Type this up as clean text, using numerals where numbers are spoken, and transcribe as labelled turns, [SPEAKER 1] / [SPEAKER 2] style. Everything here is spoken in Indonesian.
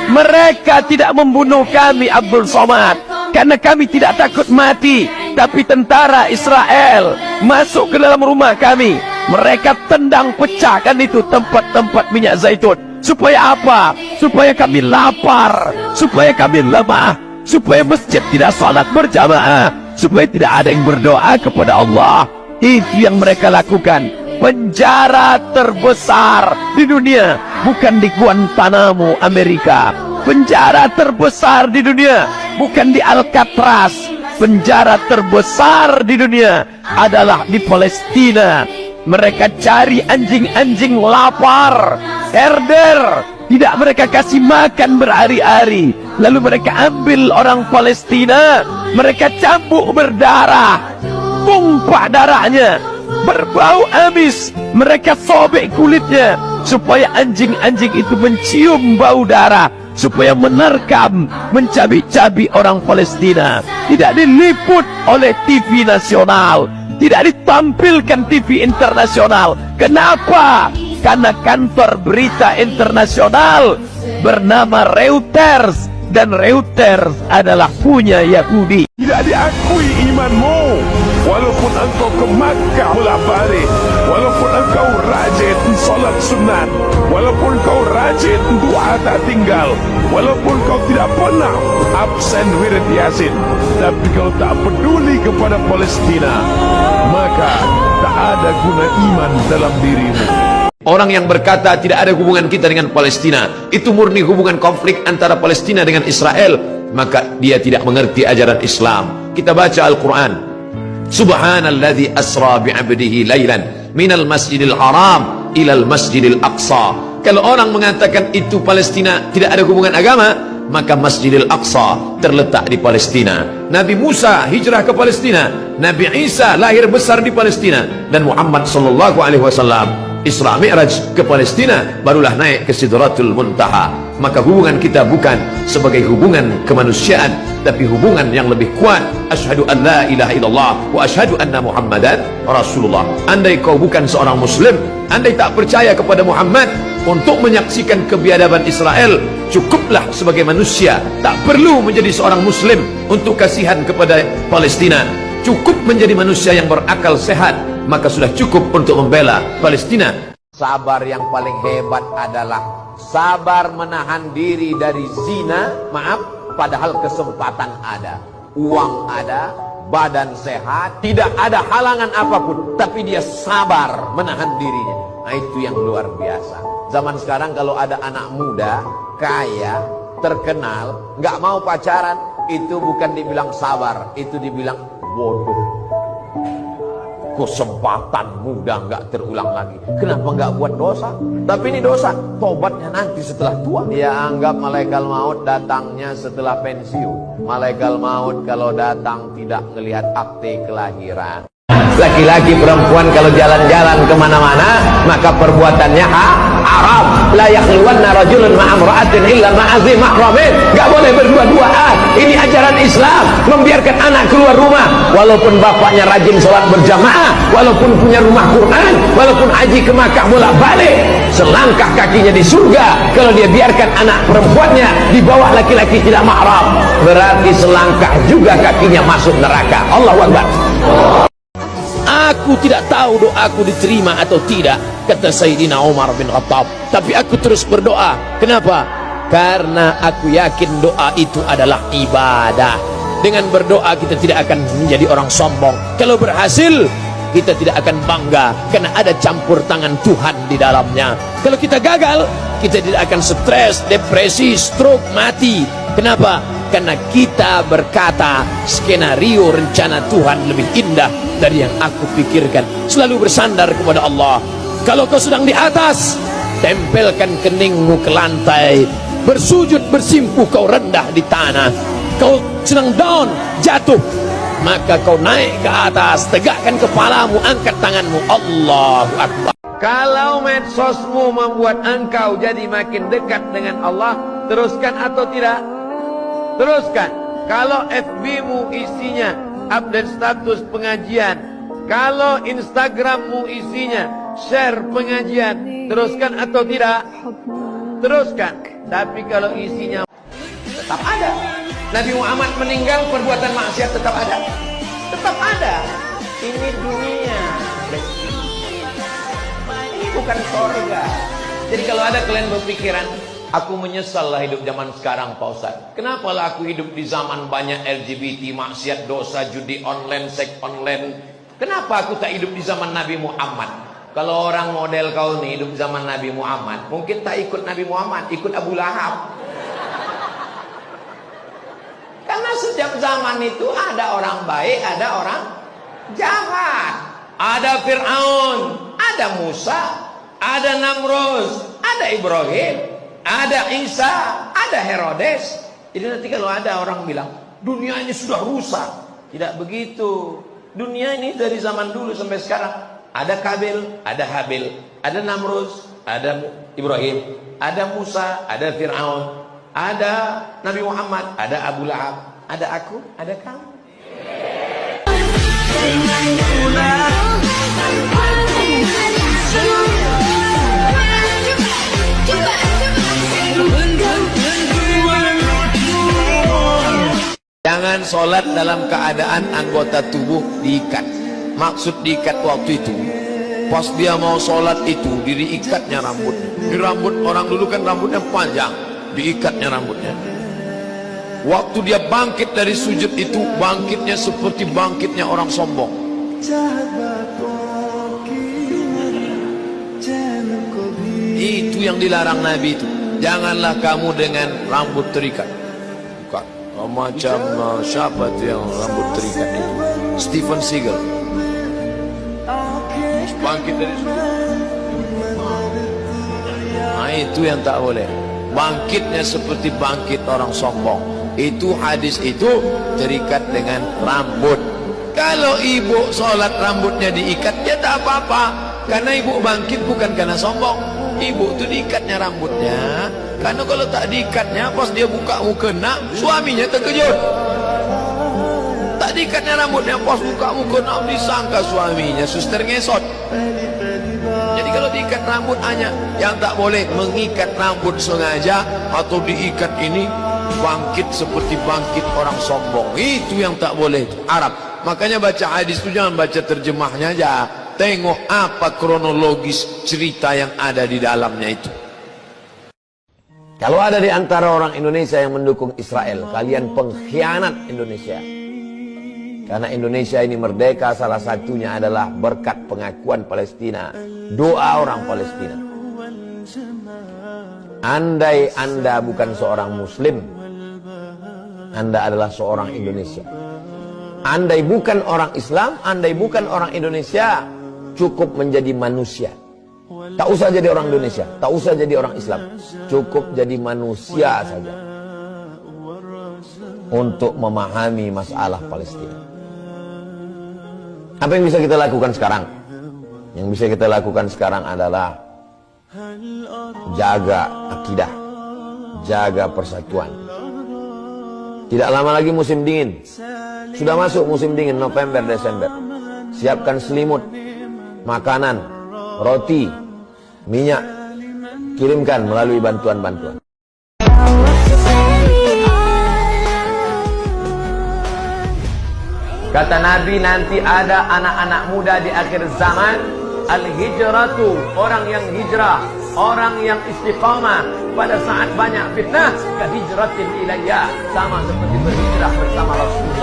[SPEAKER 1] Mereka tidak membunuh kami, Abdul Somad, karena kami tidak takut mati. Tapi tentara Israel masuk ke dalam rumah kami. Mereka tendang pecahkan itu tempat-tempat minyak zaitun. Supaya apa? Supaya kami lapar, supaya kami lemah, supaya masjid tidak salat berjamaah, supaya tidak ada yang berdoa kepada Allah. Itu yang mereka lakukan. Penjara terbesar di dunia bukan di Guantanamo, Amerika. Penjara terbesar di dunia bukan di Alcatraz. Penjara terbesar di dunia adalah di Palestina. Mereka cari anjing-anjing lapar, herder, tidak mereka kasih makan berhari-hari. Lalu mereka ambil orang Palestina, mereka cambuk berdarah, tumpah darahnya, berbau amis, mereka sobek kulitnya supaya anjing-anjing itu mencium bau darah, supaya menerkam, mencabik-cabik orang Palestina. Tidak diliput oleh TV nasional, tidak ditampilkan TV internasional. Kenapa? Karena kantor berita internasional bernama Reuters, dan Reuters adalah punya Yahudi.
[SPEAKER 2] Tidak diakui imanmu, walaupun engkau ke Makkah bolak-balik, walaupun engkau rajin solat sunat, walaupun kau rajin doa tak tinggal, walaupun kau tidak pernah absen wirid yasin, tapi kau tak peduli kepada Palestina, maka tak ada guna iman dalam dirimu.
[SPEAKER 3] Orang yang berkata tidak ada hubungan kita dengan Palestina, itu murni hubungan konflik antara Palestina dengan Israel, maka dia tidak mengerti ajaran Islam. Kita baca Al-Quran. Subhanalladzi asra bi'abdihi laylan minal masjidil haram ilal masjidil aqsa. Kalau orang mengatakan itu Palestina tidak ada hubungan agama, maka Masjidil Aqsa terletak di Palestina. Nabi Musa hijrah ke Palestina, Nabi Isa lahir besar di Palestina, dan Muhammad sallallahu alaihi wasallam Isra Mi'raj ke Palestina, barulah naik ke Sidratul Muntaha. Maka hubungan kita bukan sebagai hubungan kemanusiaan, tapi hubungan yang lebih kuat. Asyhadu an la ilaha illallah wa asyhadu anna Muhammadan Rasulullah. Andai kau bukan seorang muslim, andai tak percaya kepada Muhammad, untuk menyaksikan kebiadaban Israel cukuplah sebagai manusia, tak perlu menjadi seorang muslim untuk kasihan kepada Palestina. Cukup menjadi manusia yang berakal sehat, maka sudah cukup untuk membela Palestina.
[SPEAKER 4] Sabar yang paling hebat adalah sabar menahan diri dari zina, padahal kesempatan ada, uang ada, badan sehat, tidak ada halangan apapun, tapi dia sabar menahan dirinya. Nah, itu yang luar biasa. Zaman sekarang kalau ada anak muda, kaya, terkenal, nggak mau pacaran, itu bukan dibilang sabar, itu dibilang bodoh. Kesempatan muda nggak terulang lagi. Kenapa nggak buat dosa? Tapi ini dosa, tobatnya nanti setelah tua. Dia anggap malaikat maut datangnya setelah pensiun. Malaikat maut kalau datang tidak melihat akte kelahiran. Laki-laki perempuan kalau jalan-jalan kemana-mana, maka perbuatannya haram. La yakhluwanna rajulun ma'amra'atin illa ma'azi mahramin. Gak boleh berdua-duaan. Ini ajaran Islam, membiarkan anak keluar rumah walaupun bapaknya rajin sholat berjamaah, walaupun punya rumah Quran, walaupun haji ke Makkah bolak-balik, selangkah kakinya di surga. Kalau dia biarkan anak perempuannya di bawah laki-laki tidak mahram, berarti selangkah juga kakinya masuk neraka. Allahu Akbar.
[SPEAKER 3] Aku tidak tahu doaku diterima atau tidak, kata Sayyidina Umar bin Khattab, tapi aku terus berdoa. Kenapa? Karena aku yakin doa itu adalah ibadah. Dengan berdoa kita tidak akan menjadi orang sombong. Kalau berhasil, kita tidak akan bangga karena ada campur tangan Tuhan di dalamnya. Kalau kita gagal, kita tidak akan stres, depresi, stroke, mati. Kenapa? Karena kita berkata skenario rencana Tuhan lebih indah dari yang aku pikirkan. Selalu bersandar kepada Allah. Kalau kau sedang di atas, tempelkan keningmu ke lantai. Bersujud bersimpuh kau rendah di tanah. Kau sedang down, jatuh, maka kau naik ke atas, tegakkan kepalamu, angkat tanganmu. Allahu Akbar.
[SPEAKER 4] Kalau medsosmu membuat engkau jadi makin dekat dengan Allah, teruskan atau tidak? Teruskan. Kalau FB-mu isinya update status pengajian, kalau Instagram-mu isinya share pengajian, teruskan atau tidak? Teruskan. Tapi kalau isinya tetap ada. Nabi Muhammad meninggal, perbuatan maksiat tetap ada. Tetap ada. Ini dunia. Ini bukan surga. Jadi kalau ada kalian berpikiran, aku menyesal lah hidup zaman sekarang, Pak Ustaz. Kenapa lah aku hidup di zaman banyak LGBT, maksiat, dosa, judi online, seks online. Kenapa aku tak hidup di zaman Nabi Muhammad? Kalau orang model kau nih hidup zaman Nabi Muhammad, mungkin tak ikut Nabi Muhammad, ikut Abu Lahab. Karena setiap zaman itu ada orang baik, ada orang jahat. Ada Fir'aun, ada Musa, ada Namrud, ada Ibrahim, ada Isa, ada Herodes. Jadi nanti kalau ada orang bilang, dunia ini sudah rusak. Tidak begitu. Dunia ini dari zaman dulu sampai sekarang. Ada Kabil, ada Habil, ada Namrud, ada Ibrahim, ada Musa, ada Fir'aun, ada Nabi Muhammad, ada Abu Lahab, ada aku, ada kamu. Jangan sholat dalam keadaan anggota tubuh diikat. Maksud diikat waktu itu, pas dia mau sholat itu, diikatnya rambutnya. Di rambut orang dulu kan rambutnya panjang, diikatnya rambutnya. Waktu dia bangkit dari sujud itu, bangkitnya seperti bangkitnya orang sombong. Itu yang dilarang Nabi itu. Janganlah kamu dengan rambut terikat. Bukan. Macam siapa itu yang rambut terikat itu? Steven Seagal. Bangkit dari sujud. Nah itu yang tak boleh. Bangkitnya seperti bangkit orang sombong. Itu hadis itu terikat dengan rambut. Kalau ibu sholat rambutnya diikat, ya tak apa-apa. Karena ibu bangkit bukan karena sombong. Ibu itu diikatnya rambutnya. Karena kalau tak diikatnya, pas dia buka mukena, suaminya terkejut. Tak diikatnya rambutnya, pas buka mukena, disangka suaminya suster ngesot. Jadi kalau diikat rambut hanya yang tak boleh mengikat rambut sengaja atau diikat ini bangkit seperti bangkit orang sombong. Itu yang tak boleh. Arab. Makanya baca hadis itu jangan baca terjemahnya aja. Tengok apa kronologis cerita yang ada di dalamnya itu. Kalau ada di antara orang Indonesia yang mendukung Israel, kalian pengkhianat Indonesia. Karena Indonesia ini merdeka salah satunya adalah berkat pengakuan Palestina, doa orang Palestina. Andai Anda bukan seorang Muslim, Anda adalah seorang Indonesia. Andai bukan orang Islam, andai bukan orang Indonesia, cukup menjadi manusia. Tak usah jadi orang Indonesia, tak usah jadi orang Islam, cukup jadi manusia saja untuk memahami masalah Palestina. Apa yang bisa kita lakukan sekarang? Yang bisa kita lakukan sekarang adalah jaga akidah, jaga persatuan. Tidak lama lagi musim dingin. Sudah masuk musim dingin, November, Desember. Siapkan selimut, makanan, roti, minyak. Kirimkan melalui bantuan-bantuan. Kata Nabi, nanti ada anak-anak muda di akhir zaman, al-hijratu, orang yang hijrah, orang yang istiqamah pada saat banyak fitnah, ka hijratin ilayya, sama seperti berhijrah bersama Rasul.